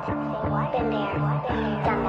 Been there, done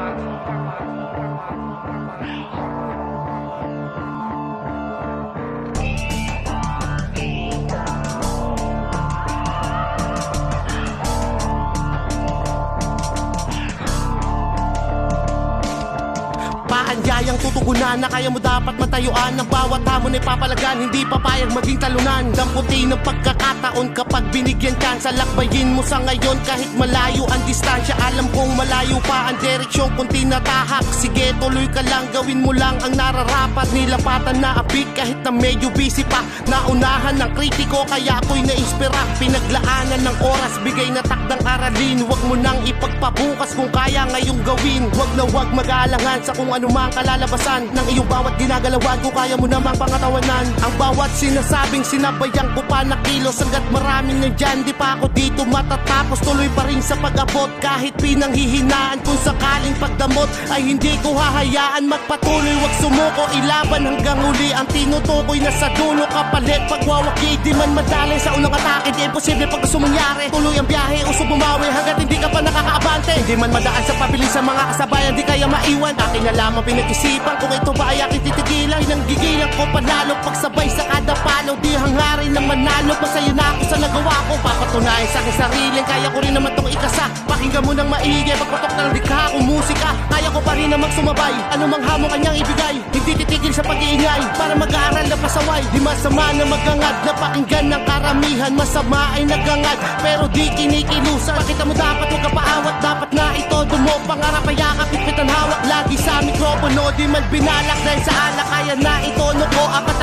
Paanyayang tutugunan na kaya mo dapat matayuan. Ang bawat hamon ay papalagan, hindi papayag maging talunan. Damputin ng pagkakataon kapag binigyan ka. Salakbayin mo sa ngayon kahit malayo ang distansya. Alam kong malayo pa ang direksyon kung tinatahak. Sige, tuloy ka lang, gawin mo lang ang nararapat. Nilapatan na abik kahit na medyo busy pa. Naunahan ng kritiko kaya ako'y naispira. Pinaglaanan ng oras, bigay na takdang aralin. Huwag mo nang ipagpabukas kung kaya ngayong gawin. Huwag na huwag mag-aalangan sa kung anumang kalalabasan ng iyong bawat ginagalawan. Kung kaya mo namang pangatawanan ang bawat sinasabing sinabayan ko pa na kilos. Hanggat maraming nandyan, di pa ako dito matatapos. Tuloy pa rin sa pag-abot kahit pinanghihinaan. Kung sakaling pagdamot ay hindi ko hahayaan magpatuloy. Huwag sumuko, ilaban hanggang huli. Ang tinutukoy na sa dulo kapalit pagwawaki. Di man madali sa unang atake, di imposible pag gusto mangyari. Tuloy ang biyahe, usog bumawi hanggat hindi ka pa nakakaabante. Hindi man madaan sa pabilis sa mga kasabayan, di kaya maiwan. Akin na lamang pinag-isipan kung ito ba ay aking titigilan. Nanggigilan ko panalo pagsabay sa kada palo. Di hangarin ng manalo, masaya na ako sa nagawa ko. Papatunayan sa aking sariling, kaya ko rin naman tong ikasa. Pakinggan mo ng maigi, pagpatok ng likha kung musika. Kaya ko pa rin namang sumabay, anumang hamon kanyang ibigay. Hindi titigil sa pag-iingay, para mag-aaral na pasaway. Di masama na magangad, na pakinggan ng karamihan. Masama ay nagangad, pero di kinikilusan. Pakita mo dapat huwag ka paawat, dapat na itodo mo. Pangarap ay yakap, ipitan hawak lagi sa mikropono. Di man binalak dahil sa alak, kaya na itono ko. Apat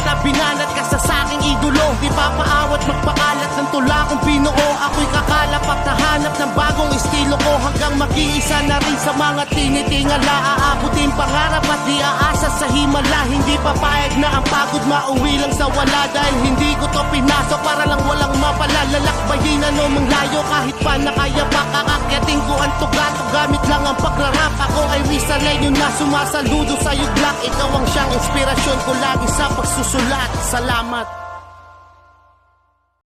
na binanat ka sa saking idolo. Di papaawat, magpakalat ng tula kung binuo. Ako'y kakalap at nahanap ng bagong estilo ko. Hanggang mag-iisa na rin sa mga tinitingala. Aabutin pangarap at di aasa sa himala. Hindi papayag na ang pagod mauwi lang sa wala. Dahil hindi ko to pinasok para lang walang mapala. Lalakbayin anumang layo kahit pa nakayapak. Kakakyatin ko ang tugat, gamit lang ang pagrarap. Ako ay Rizaleño na sumasaludo sa yuglak. Ikaw ang siyang inspirasyon ko lagi sa pagsusulat. Salamat.